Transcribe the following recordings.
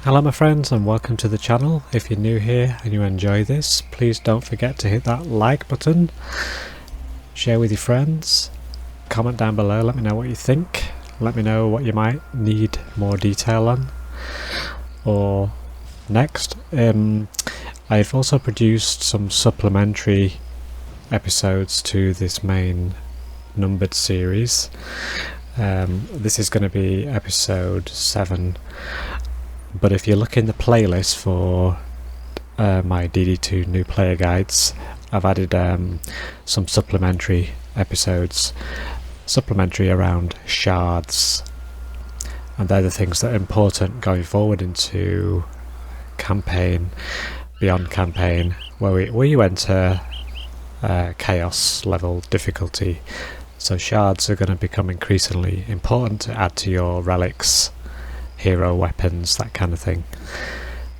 Hello my friends and welcome to the channel. If you're new here and you enjoy this, please don't forget to hit that like button, share with your friends, comment down below, let me know what you think, let me know what you might need more detail on. Or next, I've also produced some supplementary episodes to this main numbered series. This is going to be episode 7. But if you look in the playlist for my DD2 new player guides, I've added some supplementary episodes, supplementary around shards, and they're the things that are important going forward into campaign, beyond campaign, where you enter chaos level difficulty. So shards are going to become increasingly important to add to your relics, hero weapons, that kind of thing.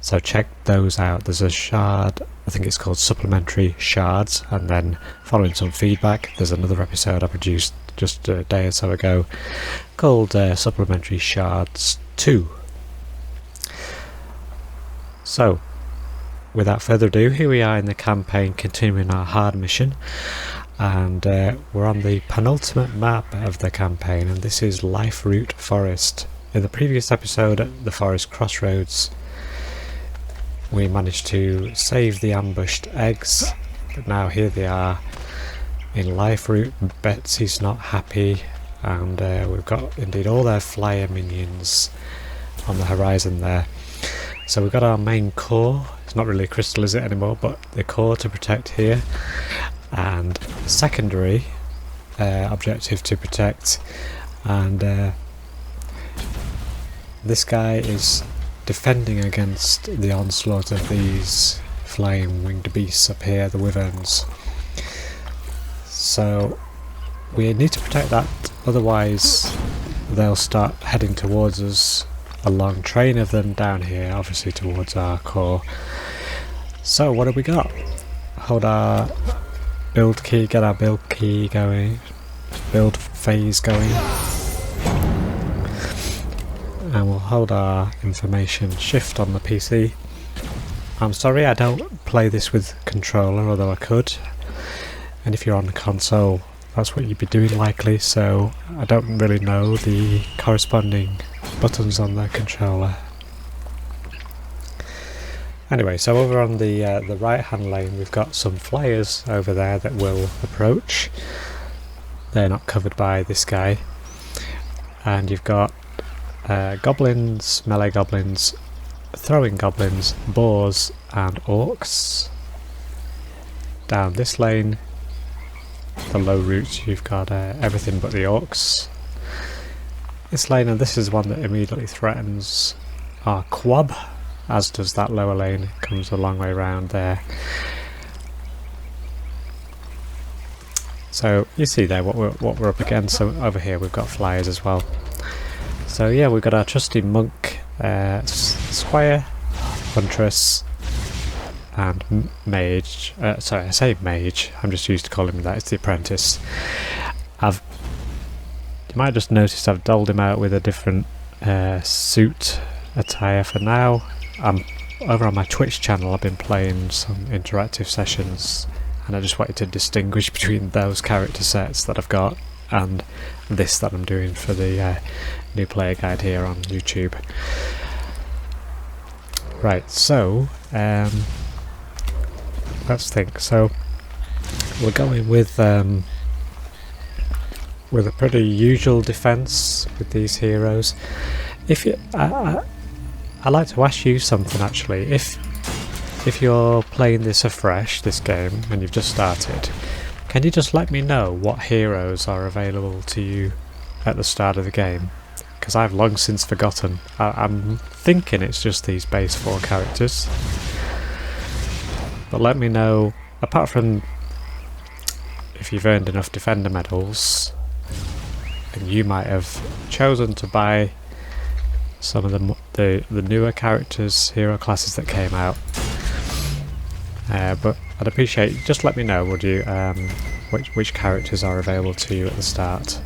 So check those out. There's a shard, I think it's called Supplementary Shards, and then following some feedback there's another episode I produced just a day or so ago called Supplementary Shards 2. So without further ado, here we are in the campaign, continuing our hard mission, and we're on the penultimate map of the campaign, and this is Liferoot Forest. In the previous episode at the forest crossroads we managed to save the ambushed eggs, but now here they are in Liferoot. Betsy's not happy, and we've got indeed all their flyer minions on the horizon there. So we've got our main core, it's not really a crystal is it anymore, but the core to protect here, and secondary objective to protect, and this guy is defending against the onslaught of these flying winged beasts up here, the wyverns. So we need to protect that, otherwise they'll start heading towards us, a long train of them down here, obviously towards our core. So what have we got? Hold our build key, get our build key going, build phase going. And we'll hold our information shift on the PC. I'm sorry I don't play this with controller, although I could, and if you're on the console that's what you'd be doing likely, so I don't really know the corresponding buttons on the controller. Anyway, so over on the right hand lane we've got some flyers over there that will approach. They're not covered by this guy, and you've got goblins, melee goblins, throwing goblins, boars and orcs. Down this lane, the low route, you've got everything but the orcs. This lane, and this is one that immediately threatens our quab, as does that lower lane. It comes a long way around there. So you see there what we're up against. So over here we've got flyers as well. So yeah, we've got our trusty monk, Squire, Huntress and mage. Sorry, I say mage, I'm just used to calling him that, it's the apprentice. You might have just noticed I've doled him out with a different suit attire for now. Over on my Twitch channel I've been playing some interactive sessions, and I just wanted to distinguish between those character sets that I've got and this that I'm doing for the new player guide here on YouTube. Right, so let's think. So we're going with a pretty usual defense with these heroes. If you, I'd like to ask you something actually. If you're playing this afresh, this game, and you've just started, can you just let me know what heroes are available to you at the start of the game? Because I've long since forgotten. I'm thinking it's just these base 4 characters. But let me know, apart from if you've earned enough defender medals, and you might have chosen to buy some of the newer characters, hero classes that came out. But I'd appreciate, just let me know, would you, which characters are available to you at the start.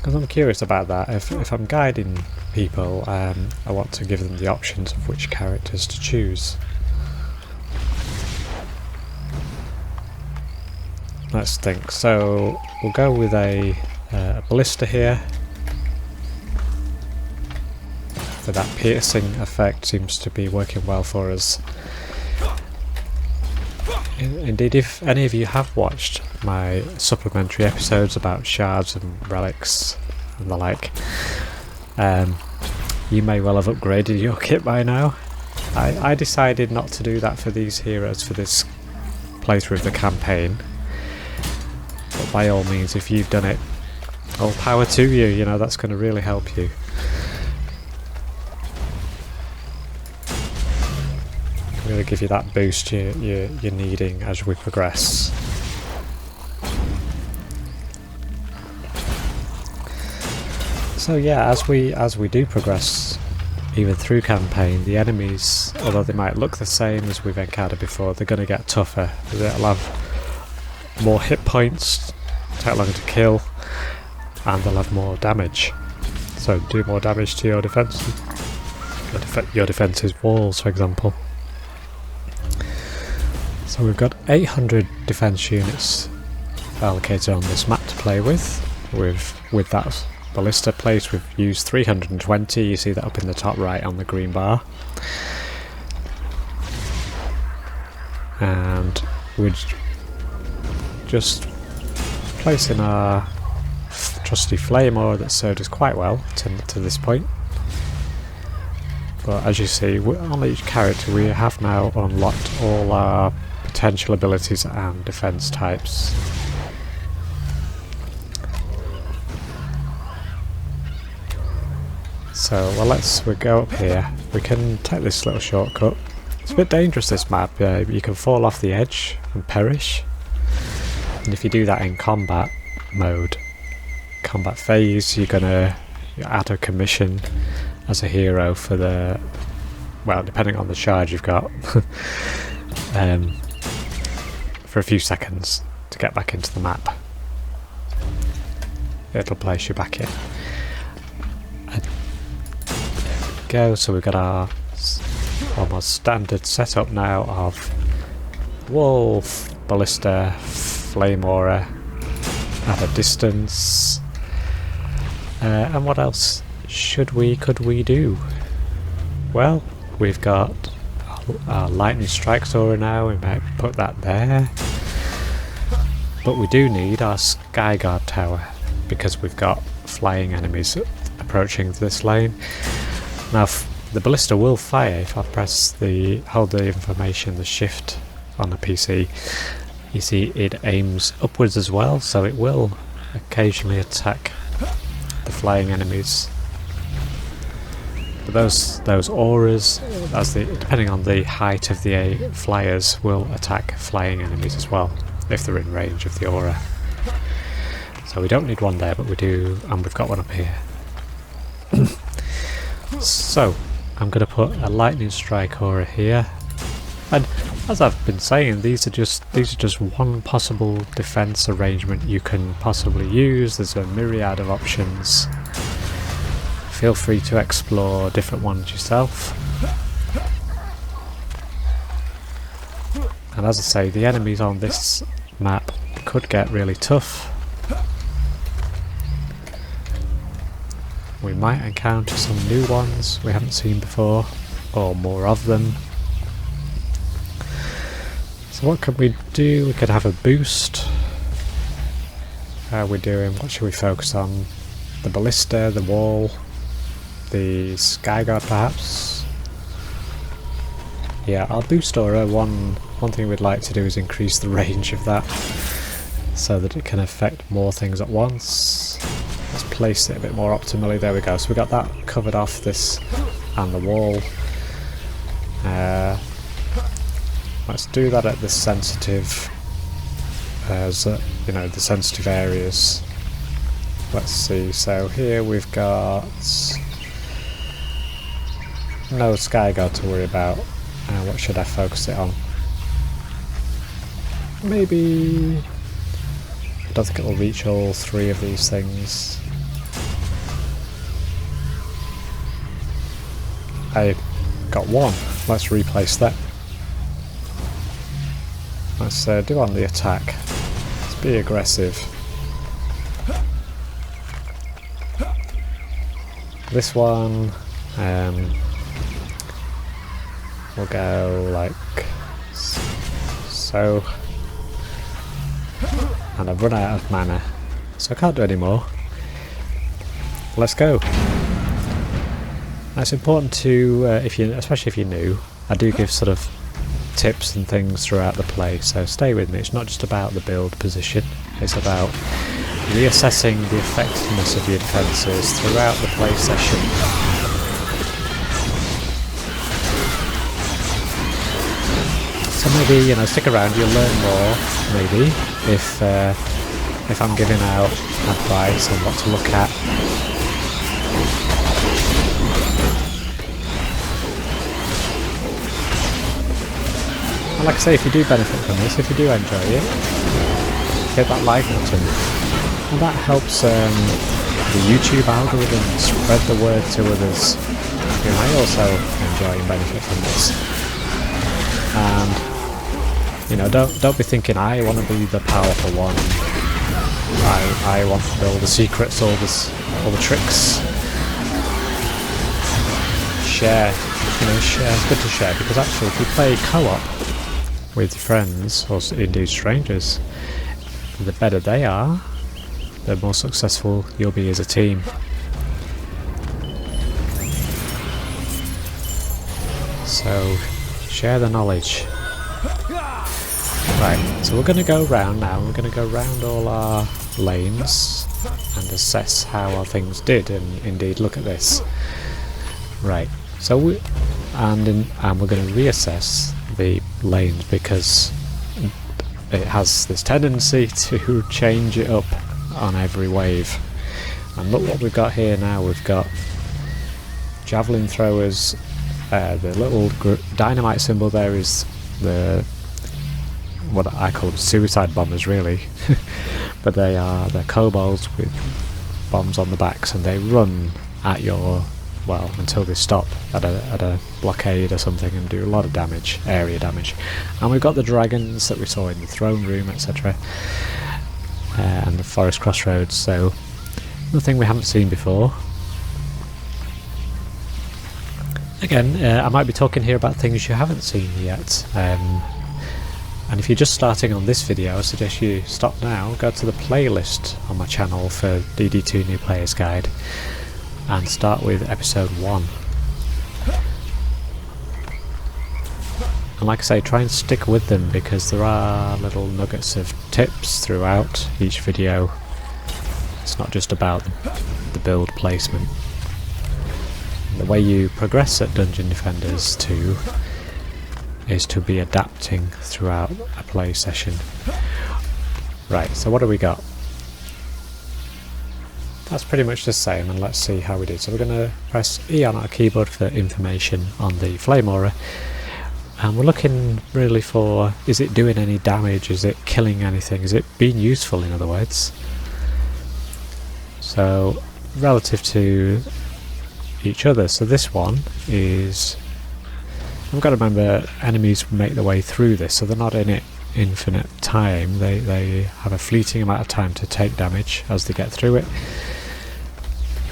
Because I'm curious about that. If I'm guiding people, I want to give them the options of which characters to choose. Let's think. So we'll go with a ballista here. For that piercing effect seems to be working well for us. Indeed, if any of you have watched my supplementary episodes about shards and relics and the like, you may well have upgraded your kit by now. I decided not to do that for these heroes for this playthrough of the campaign. But by all means, if you've done it, all power to you, you know, that's going to really help you. Really give you that boost you're needing as we progress. So yeah, as we do progress, even through campaign, the enemies, although they might look the same as we've encountered before, they're going to get tougher. They'll have more hit points, take longer to kill, and they'll have more damage. So do more damage to your defences, your defences walls, for example. So we've got 800 defence units allocated on this map to play with. With that ballista place, we've used 320. You see that up in the top right on the green bar. And we're just placing our trusty flame ore that served us quite well to this point. But as you see, on each character we have now unlocked all our potential abilities and defense types. So, well, we go up here. We can take this little shortcut. It's a bit dangerous, this map. You can fall off the edge and perish. And if you do that in combat mode, combat phase, you're out of commission as a hero for the, well, depending on the charge you've got, for a few seconds to get back into the map. It'll place you back in. And there we go, so we've got our almost standard setup now of wolf, ballista, flame aura at a distance. And what else could we do? Well, we've got our lightning strikes aura now, we might put that there. But we do need our sky guard tower because we've got flying enemies approaching this lane. Now the ballista will fire if I hold the information, the shift on the PC. You see it aims upwards as well, so it will occasionally attack the flying enemies. But those auras, depending on the height of the flyers, will attack flying enemies as well if they're in range of the aura. So we don't need one there, but we do, and we've got one up here. So I'm going to put a lightning strike aura here, and as I've been saying, these are just one possible defense arrangement you can possibly use. There's a myriad of options. Feel free to explore different ones yourself. And as I say, the enemies on this map could get really tough. We might encounter some new ones we haven't seen before, or more of them. So what could we do? We could have a boost. How are we doing? What should we focus on? The ballista, the wall, the skyguard perhaps? Yeah, our boost aura, one thing we'd like to do is increase the range of that so that it can affect more things at once. Let's place it a bit more optimally. There we go. So we got that covered off, this and the wall. Let's do that at the sensitive, the sensitive areas. Let's see. So here we've got no skyguard to worry about. What should I focus it on? Maybe. I don't think it'll reach all three of these things. I got one. Let's replace that. Let's do on the attack. Let's be aggressive. This one, we'll go like so. And I've run out of mana, so I can't do any more. Let's go. Now it's important to, especially if you're new, I do give sort of tips and things throughout the play, so stay with me. It's not just about the build position, it's about reassessing the effectiveness of your defences throughout the play session. So maybe, you know, stick around, you'll learn more, maybe, if I'm giving out advice on what to look at. And like I say, if you do benefit from this, if you do enjoy it, hit that like button. And that helps the YouTube algorithm spread the word to others who may also enjoy and benefit from this. And you know, don't be thinking I want to be the powerful one. I want to know all the secrets, all the tricks. Share, you know, share. It's good to share, because actually, if you play co-op with friends or indeed strangers, the better they are, the more successful you'll be as a team. So share the knowledge. Right, so we're going to go round now. We're going to go round all our lanes and assess how our things did, and indeed look at this. Right, so we're going to reassess the lanes, because it has this tendency to change it up on every wave. And look what we've got here now. We've got Javelin Throwers. The little dynamite symbol there is what I call them suicide bombers, really. But they're kobolds with bombs on the backs, and they run at your, well, until they stop at a blockade or something and do a lot of damage, area damage. And we've got the dragons that we saw in the throne room, etc. And the forest crossroads, so nothing we haven't seen before. Again, I might be talking here about things you haven't seen yet. And if you're just starting on this video, I suggest you stop now, go to the playlist on my channel for DD2 New Player's Guide, and start with episode 1. And like I say, try and stick with them, because there are little nuggets of tips throughout each video. It's not just about the build placement. The way you progress at Dungeon Defenders 2 is to be adapting throughout a play session. Right, so what do we got? That's pretty much the same, and let's see how we did. So we're going to press E on our keyboard for information on the flame aura, and we're looking really for, is it doing any damage, is it killing anything, is it being useful, in other words. So relative to each other, so this one is, we've got to remember enemies make their way through this, so they're not in it infinite time, they have a fleeting amount of time to take damage as they get through it.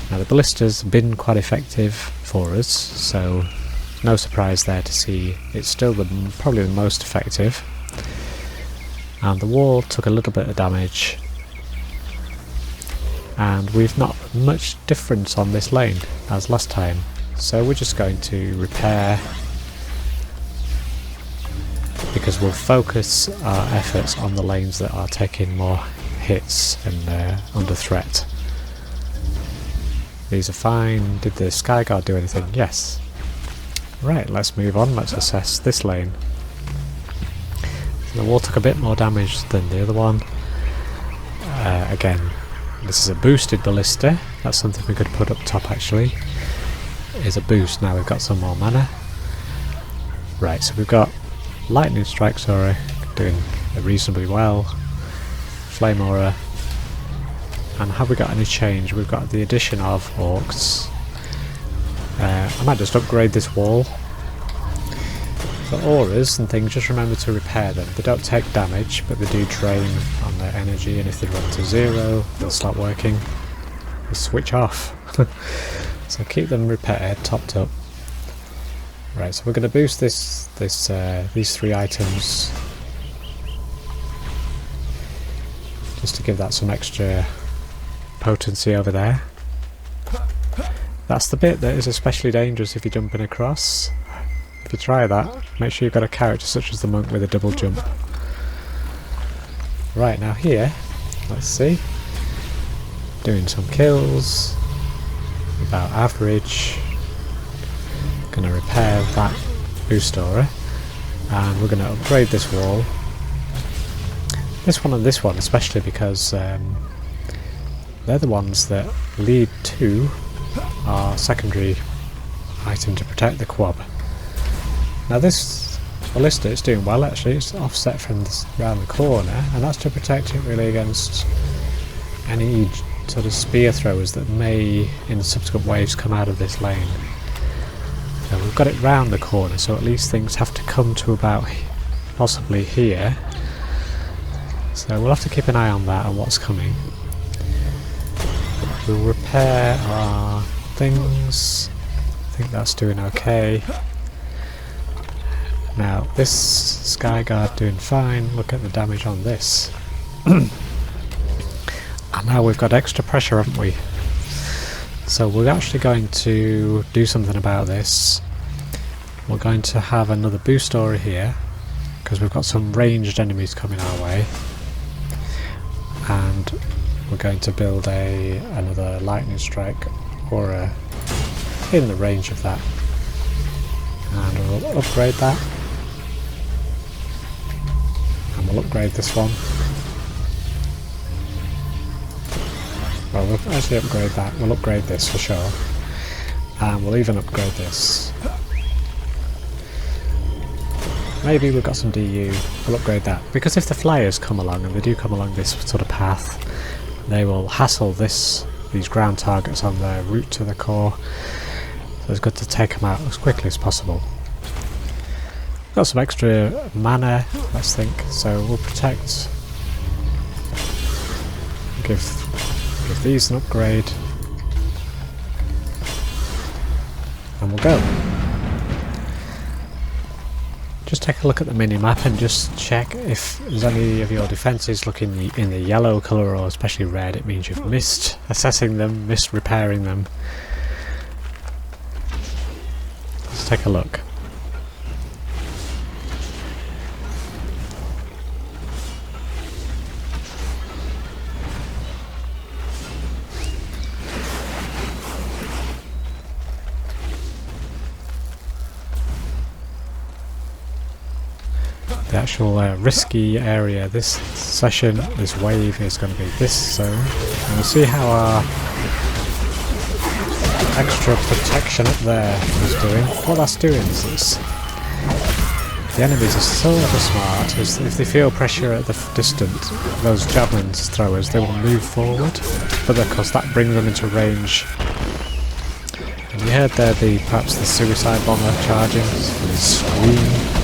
Now the ballista's been quite effective for us, so no surprise there to see it's still probably the most effective. And the wall took a little bit of damage, and we've not much difference on this lane as last time, so we're just going to repair, because we'll focus our efforts on the lanes that are taking more hits and under threat. These are fine. Did the Skyguard do anything? Yes. Right, let's move on. Let's assess this lane. The wall took a bit more damage than the other one. Again, this is a boosted ballista. That's something we could put up top, actually. It is a boost. Now we've got some more mana. Right, so we've got lightning strikes aura doing reasonably well. Flame aura. And have we got any change? We've got the addition of orcs. I might just upgrade this wall. For auras and things, just remember to repair them. They don't take damage, but they do drain on their energy, and if they run to 0, they'll stop working. They'll switch off. So keep them repaired, topped up. Right, so we're going to boost these 3 items just to give that some extra potency over there. That's the bit that is especially dangerous if you're jumping across. If you try that, make sure you've got a character such as the monk with a double jump. Right, now here, let's see. Doing some kills. About average. Gonna repair that boost aura. And we're gonna upgrade this wall. This one and this one especially because they're the ones that lead to our secondary item to protect the quab. Now this ballista is doing well actually, it's offset from this around the corner, and that's to protect it really against any sort of spear throwers that may in subsequent waves come out of this lane. So we've got it round the corner, so at least things have to come to about possibly here. So we'll have to keep an eye on that and what's coming. We'll repair our things. I think that's doing okay. Now this Skyguard doing fine. Look at the damage on this. And now we've got extra pressure, haven't we? So we're actually going to do something about this. We're going to have another boost aura here because we've got some ranged enemies coming our way, and we're going to build another lightning strike aura in the range of that, and we'll upgrade that, and we'll upgrade this one. Well, we'll actually upgrade that. We'll upgrade this for sure. And we'll even upgrade this. Maybe we've got some DU. We'll upgrade that. Because if the flyers come along, and they do come along this sort of path, they will hassle these ground targets on their route to the core. So it's good to take them out as quickly as possible. Got some extra mana, let's think. So we'll protect. Give these an upgrade, and we'll go. Just take a look at the mini-map and just check if there's any of your defences looking in the yellow colour or especially red. It means you've missed assessing them, missed repairing them. Let's take a look. The actual risky area this session, this wave, is going to be this zone, and we'll see how our extra protection up there is doing. What that's doing is the enemies are so smart, is if they feel pressure at the distance, those Javelin Throwers, they will move forward, but of course that brings them into range. And you heard there perhaps the suicide bomber charging, and scream.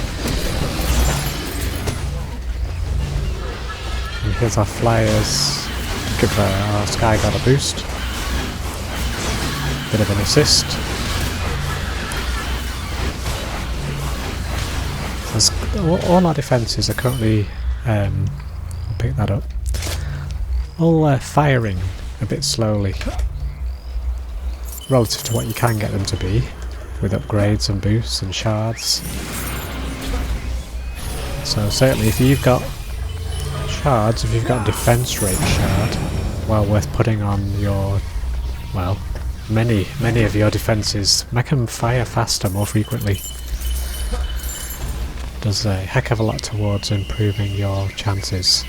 Here's our flyers. Give our Skyguard a boost. Bit of an assist. All our defences are currently, I'll pick that up, all firing a bit slowly relative to what you can get them to be with upgrades and boosts and shards. So certainly if you've got shards, if you've got a defense rate shard, well worth putting on your, well, many of your defenses. Make them fire faster more frequently. Does a heck of a lot towards improving your chances.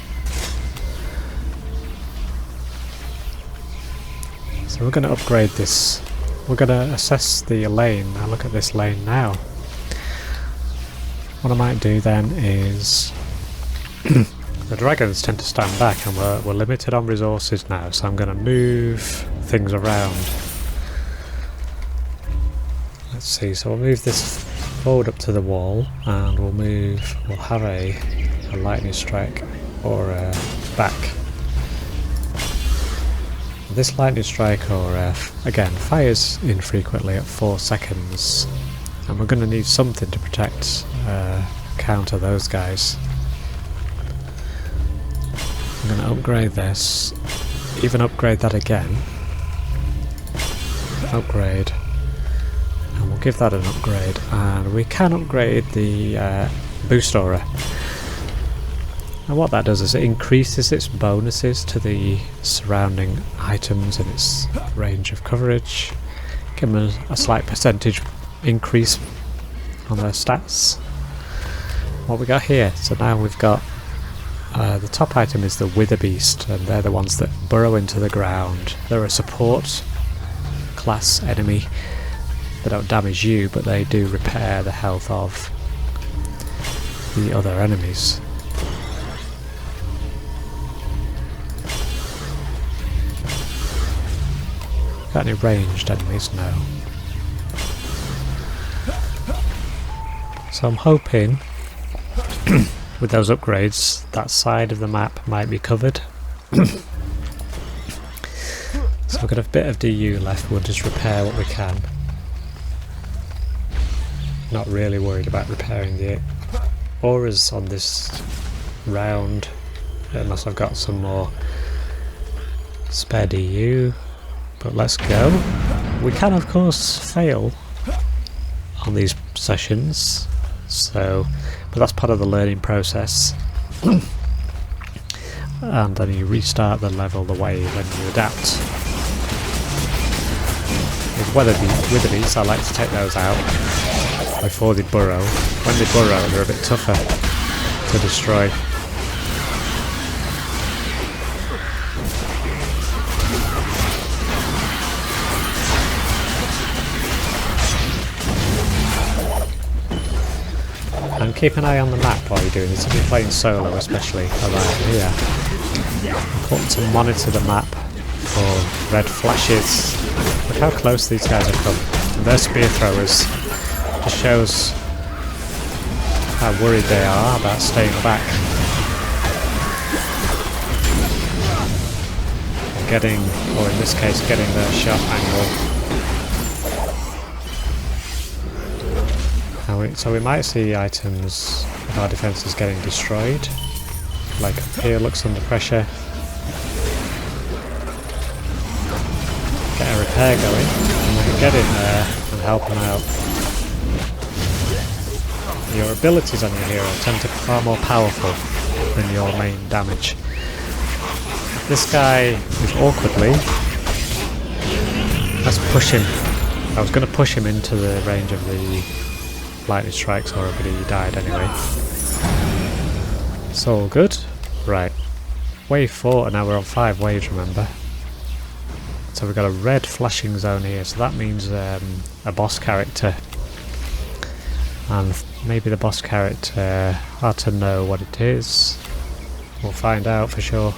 So we're going to upgrade this. We're going to assess the lane. Now look at this lane now. What I might do then is the dragons tend to stand back, and we're limited on resources now, so I'm going to move things around. Let's see, so we'll move this forward up to the wall, and we'll have a lightning strike aura back. This lightning strike aura, again, fires infrequently at 4 seconds, and we're going to need something to protect, counter those guys. I'm going to upgrade this, even upgrade that again, upgrade, and we'll give that an upgrade, and we can upgrade the boost aura. And what that does is it increases its bonuses to the surrounding items and its range of coverage, give them a slight percentage increase on their stats. What we got here, so now we've got the top item is the Wither Beast, and they're the ones that burrow into the ground. They're a support class enemy. They don't damage you, but they do repair the health of the other enemies. Got any ranged enemies? No. So I'm hoping with those upgrades that side of the map might be covered. So we've got a bit of DU left, we'll just repair what we can. Not really worried about repairing the auras on this round, unless I've got some more spare DU. But let's go. We can of course fail on these sessions, but that's part of the learning process. And then you restart the level the way when you adapt. With Wither Beasts, I like to take those out before they burrow. When they burrow, they're a bit tougher to destroy. And keep an eye on the map while you're doing this. If you're playing solo, especially around here, important to monitor the map for red flashes. Look how close these guys have come. And their spear throwers just shows how worried they are about staying back. Getting, or in this case, getting their shot angle. So we might see items of our defences getting destroyed. Like up here, looks under pressure. Get a repair going, and then get in there and help them out. Your abilities on your hero tend to be far more powerful than your main damage. This guy is awkwardly. Let's push him. I was going to push him into the range of the lightning strikes, but he died anyway. It's all good. Right. Wave 4, and now we're on 5 waves, remember. So we've got a red flashing zone here, so that means a boss character. And maybe the boss character, hard to know what it is. We'll find out for sure.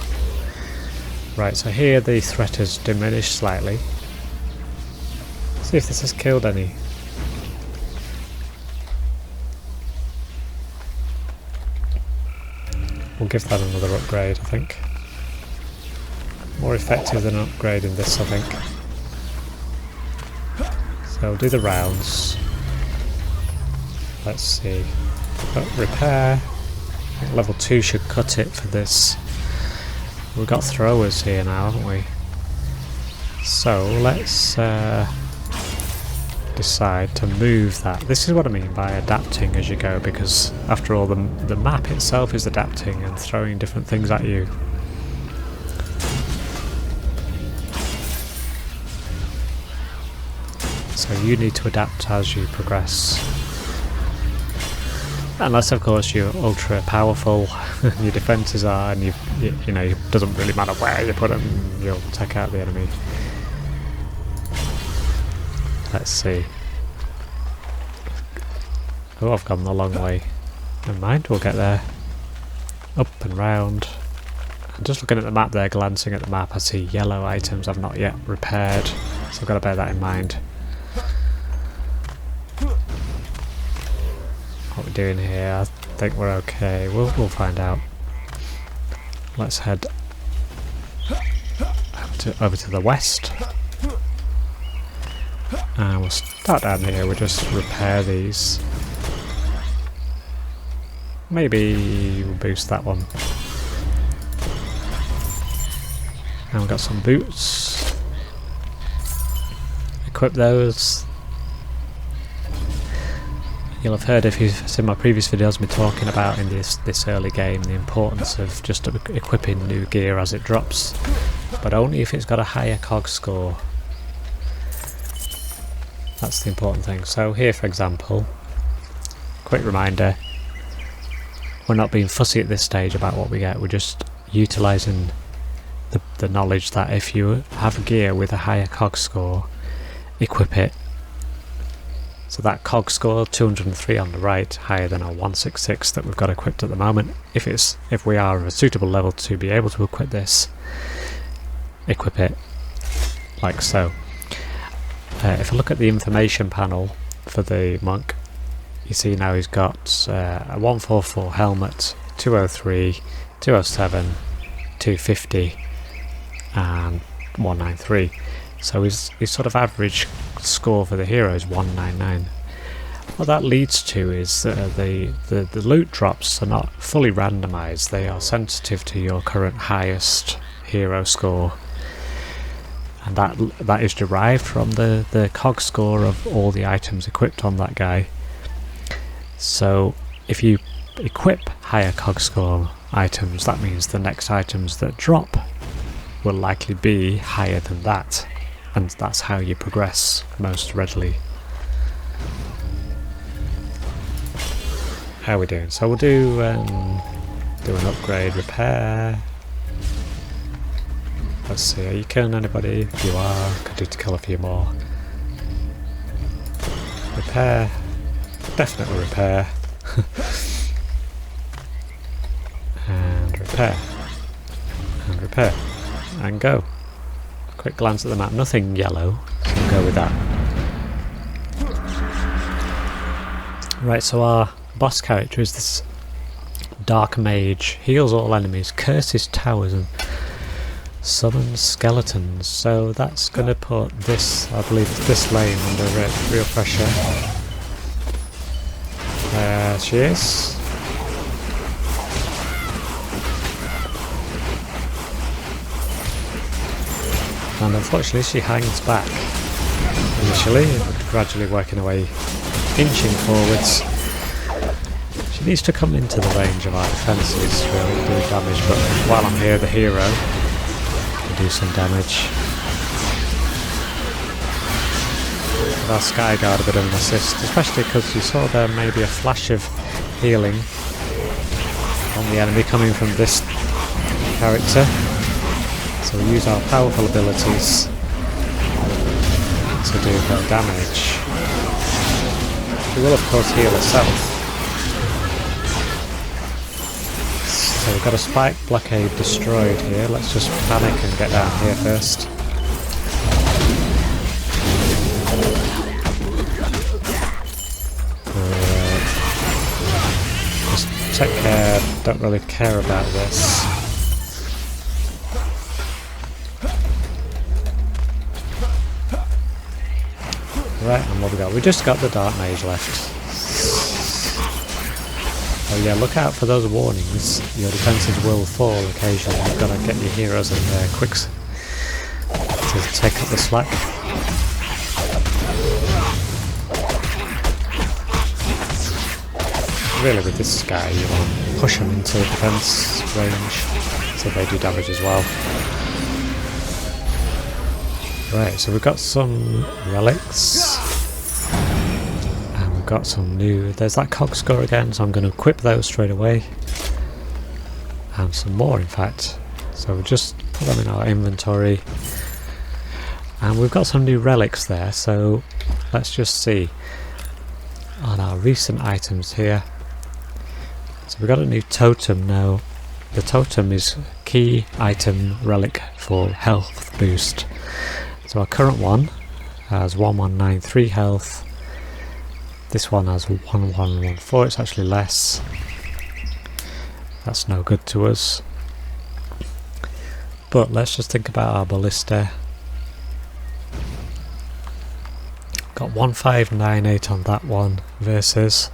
Right, so here the threat has diminished slightly. See if this has killed any. We'll give that another upgrade, I think. More effective than upgrading this, I think. So we'll do the rounds. Let's see. Oh, repair. I think level 2 should cut it for this. We've got throwers here now, haven't we? So let's decide to move that. This is what I mean by adapting as you go, because after all the map itself is adapting and throwing different things at you. So you need to adapt as you progress. Unless of course you're ultra powerful, your defences are, and you know, it doesn't really matter where you put them, you'll take out the enemy. Let's see. Oh, I've gone the long way. Never mind, we'll get there. Up and round. I'm just looking at the map there, glancing at the map, I see yellow items I've not yet repaired, so I've got to bear that in mind. what we're doing here. I think we're okay. We'll find out. Let's head over to the west. And we'll start down here. We'll just repair these. Maybe we'll boost that one. And we've got some boots. Equip those. You'll have heard, if you've seen my previous videos, me talking about in this early game the importance of just equipping new gear as it drops, but only if it's got a higher cog score. That's the important thing. So here, for example, quick reminder, we're not being fussy at this stage about what we get, we're just utilising the knowledge that if you have gear with a higher cog score, equip it. So that cog score, 203 on the right, higher than our 166 that we've got equipped at the moment. If we are of a suitable level to be able to equip this, equip it like so. If I look at the information panel for the monk, you see now he's got a 144 helmet, 203, 207, 250 and 193. So his sort of average score for the hero is 199. What that leads to is the loot drops are not fully randomised, they are sensitive to your current highest hero score. And that is derived from the cog score of all the items equipped on that guy. So if you equip higher cog score items, that means the next items that drop will likely be higher than that. And that's how you progress most readily. How are we doing? So we'll do an upgrade, repair. Let's see, are you killing anybody? If you are, could do to kill a few more. Repair, definitely repair. And repair. And repair. And go. Quick glance at the map, nothing yellow, so we'll go with that. Right, so our boss character is this dark mage, heals all enemies, curses towers and summons skeletons. So that's going to put this, I believe it's this lane, under real pressure. There she is. And unfortunately she hangs back initially, gradually working her way, inching forwards. She needs to come into the range of our defences to really do damage, but while I'm here the hero can do some damage. Give our Sky Guard a bit of an assist, especially because you saw there may be a flash of healing on the enemy coming from this character. So we use our powerful abilities to do her damage. She will of course heal herself. So we've got a spike blockade destroyed here. Let's just panic and get down here first. Just take care, don't really care about this. Right, and what we got? We just got the Dark Mage left. Oh yeah, look out for those warnings. Your defences will fall occasionally. You've got to get your heroes in there quick to take up the slack. Really with this guy you want to push them into the defence range so they do damage as well. Right, so we've got some relics, and we've got some new, there's that cog score again, so I'm going to equip those straight away, and some more in fact, so we'll just put them in our inventory, and we've got some new relics there, so let's just see on our recent items here. So we've got a new totem now. The totem is key item relic for health boost. So our current one has 1193 health, This one has 1114, it's actually less. That's no good to us. But let's just think about our ballista. Got 1598 on that one versus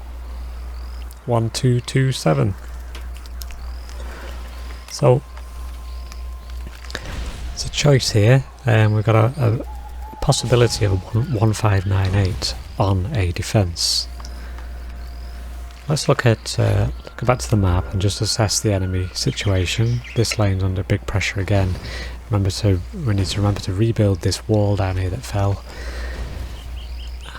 1227. So it's a choice here, and we've got a possibility of 1598 on a defense. Let's go back to the map and just assess the enemy situation. This lane's under big pressure again. We need to remember to rebuild this wall down here that fell.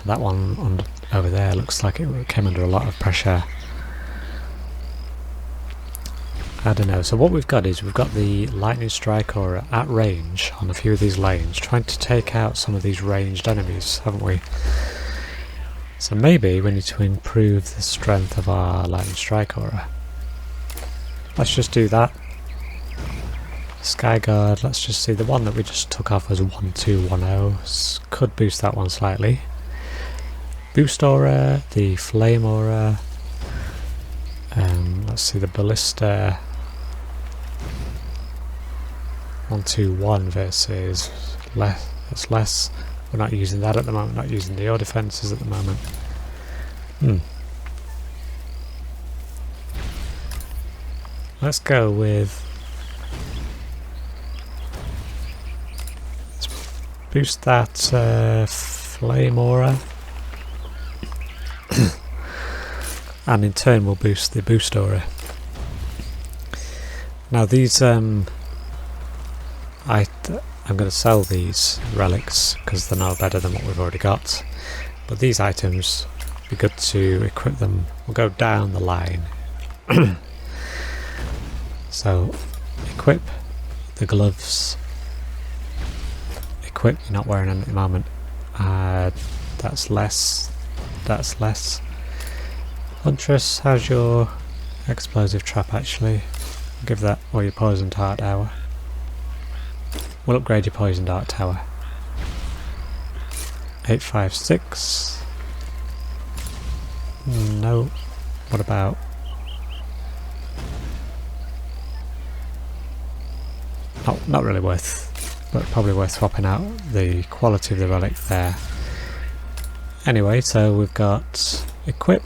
That one over there looks like it came under a lot of pressure. I don't know. So what we've got is we've got the lightning strike aura at range on a few of these lanes, trying to take out some of these ranged enemies, haven't we? So maybe we need to improve the strength of our lightning strike aura. Let's just do that. Skyguard, let's just see, the one that we just took off was 1210, could boost that one slightly. Boost aura, the flame aura, let's see, the ballista 121 versus less, that's less. We're not using that at the moment, not using the air defences at the moment. Let's go with... let's boost that flame aura. And in turn we'll boost the boost aura. Now these... I'm going to sell these relics because they're no better than what we've already got. But these items, be good to equip them. We'll go down the line. So, equip the gloves. Equip, you're not wearing them at the moment. That's less. That's less. Huntress, how's your explosive trap actually? Give that, or your poison dart tower. We'll upgrade your poison dart tower. 856. No. What about... oh, not really worth, but probably worth swapping out the quality of the relic there. Anyway, so we've got equip.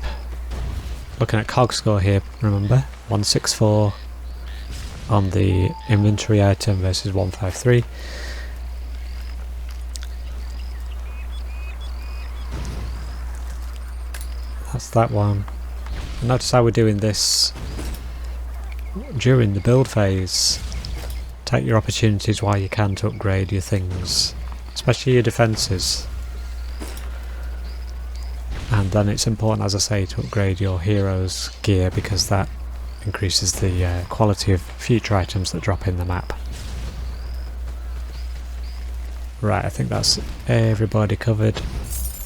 Looking at cog score here, remember, 164 on the inventory item versus 153. That's that one. Notice how we're doing this during the build phase. Take your opportunities while you can to upgrade your things, especially your defences. And then it's important, as I say, to upgrade your hero's gear because that increases the quality of future items that drop in the map. Right, I think that's everybody covered.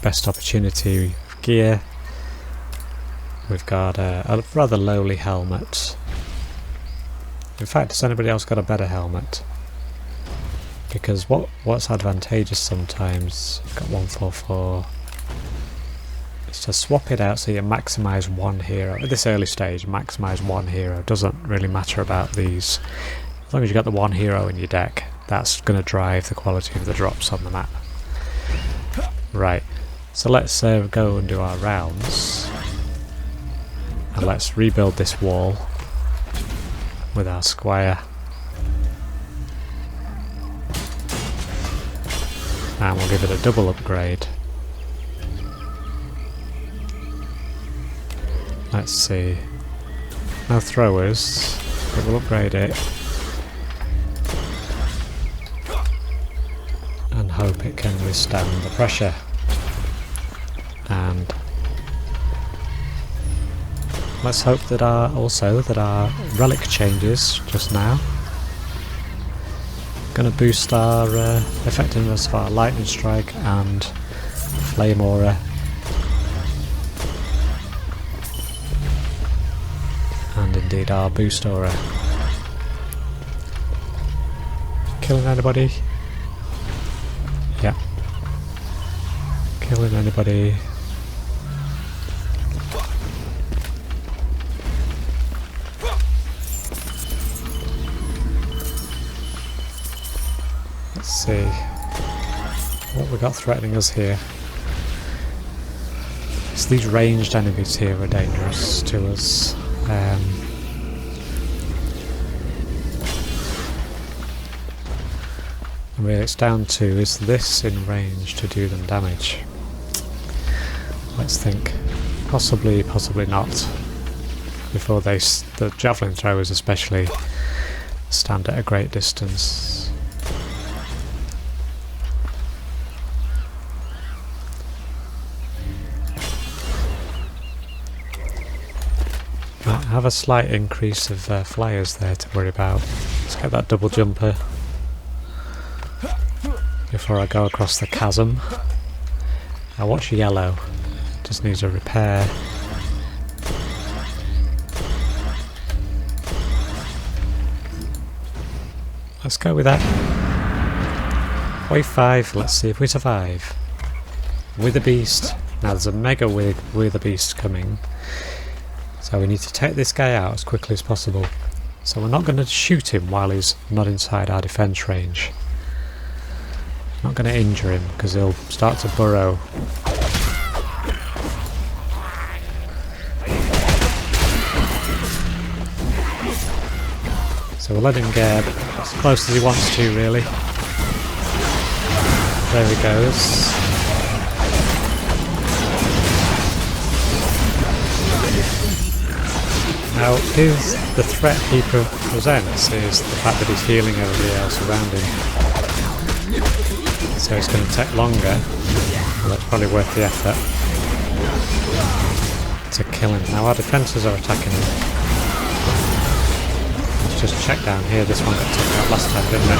Best opportunity of gear. We've got a rather lowly helmet. In fact, has anybody else got a better helmet? Because what's advantageous sometimes, you've got 144, is to swap it out so you maximise one hero. At this early stage, maximise one hero. Doesn't really matter about these. As long as you've got the one hero in your deck, that's going to drive the quality of the drops on the map. Right, so let's go and do our rounds. And let's rebuild this wall with our Squire. And we'll give it a double upgrade. Let's see. No throwers, but we'll upgrade it. And hope it can withstand the pressure. And let's hope that our relic changes just now. Going to boost our effectiveness of our lightning strike and flame aura. And indeed our boost aura. Killing anybody? Yeah. Killing anybody? Let's see what we got threatening us here. So these ranged enemies here are dangerous to us. And really it's down to, is this in range to do them damage? Let's think. Possibly, possibly not. Before the Javelin Throwers especially stand at a great distance. Might have a slight increase of flyers there to worry about. Let's get that double jumper before I go across the chasm. Now watch yellow. Just needs a repair. Let's go with that. Wave 5, let's see if we survive. With a beast. Now there's a mega with a beast coming. So we need to take this guy out as quickly as possible. So we're not going to shoot him while he's not inside our defense range. Not going to injure him because he'll start to burrow. So we'll let him get as close as he wants to, really. There he goes. Now, the threat he presents is the fact that he's healing everybody else around him. So it's going to take longer, and that's probably worth the effort to kill him. Now our defences are attacking him. Let's just check down here, this one got taken out last time, didn't it?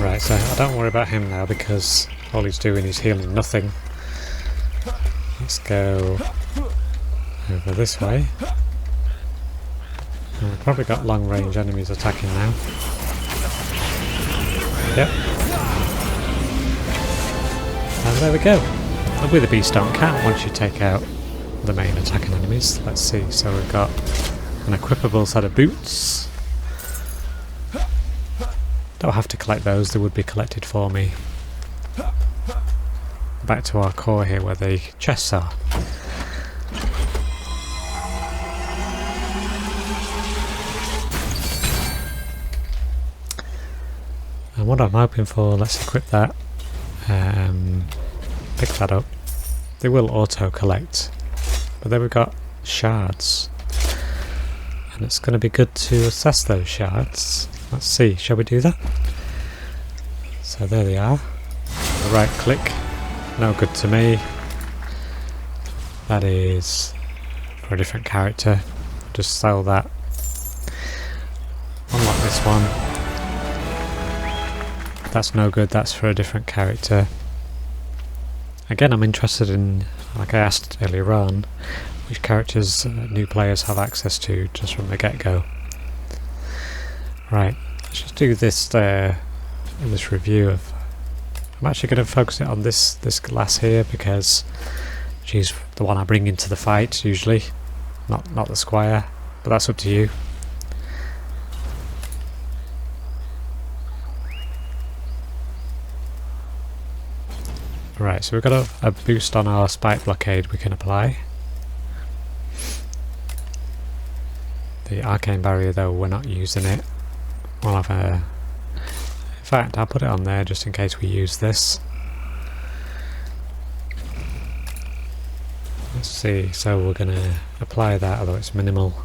Right, so I don't worry about him now because all he's doing is healing nothing. Let's go over this way. And we've probably got long range enemies attacking now. Yep. And there we go. And with the beast don't count once you take out the main attacking enemies. Let's see, so we've got an equipable set of boots. Don't have to collect those, they would be collected for me. Back to our core here where the chests are. And what I'm hoping for, let's equip that. Pick that up. They will auto collect. But then we've got shards. And it's going to be good to assess those shards. Let's see, shall we do that? So there they are. Right click, no good to me. That is for a different character. Just sell that. Unlock this one. That's no good, that's for a different character. Again, I'm interested in, like I asked earlier on, which characters new players have access to just from the get-go. Right, let's just do this this review of. I'm actually going to focus it on this lass here because she's the one I bring into the fight usually, not the Squire, but that's up to you. Right, so we've got a boost on our spike blockade we can apply. The Arcane Barrier though, we're not using it. We'll have a... In fact, I'll put it on there just in case we use this. Let's see, so we're going to apply that, although it's minimal.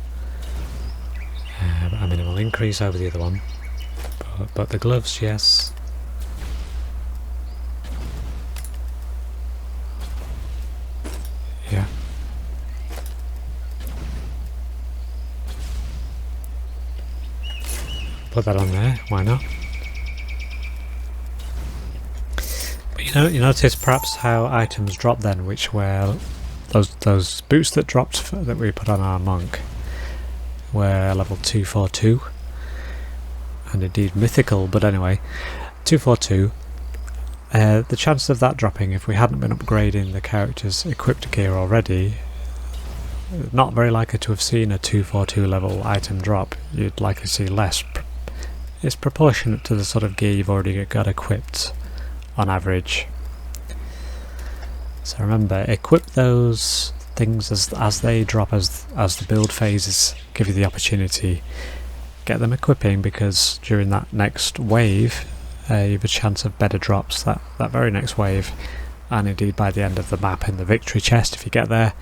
A minimal increase over the other one. But the gloves, yes. Yeah. Put that on there, why not? But you notice perhaps how items drop then, which were those boots that dropped that we put on our monk were level 242 and indeed mythical, but anyway 242, The chances of that dropping, if we hadn't been upgrading the character's equipped gear already, not very likely to have seen a 242 level item drop. You'd likely see less. It's proportionate to the sort of gear you've already got equipped on average. So remember, equip those things as they drop, as the build phases give you the opportunity. Get them equipping, because during that next wave you have a chance of better drops that very next wave, and indeed by the end of the map in the victory chest, if you get there,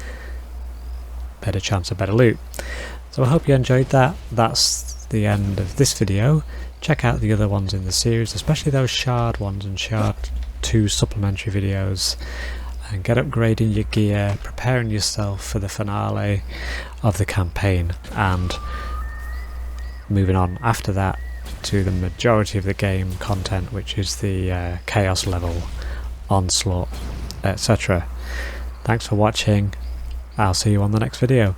better chance of better loot. So I hope you enjoyed that. That's the end of this video. Check out the other ones in the series, especially those shard ones and shard 2 supplementary videos, and get upgrading your gear, preparing yourself for the finale of the campaign, and moving on after that to the majority of the game content, which is the chaos level, onslaught, etc. Thanks for watching. I'll see you on the next video.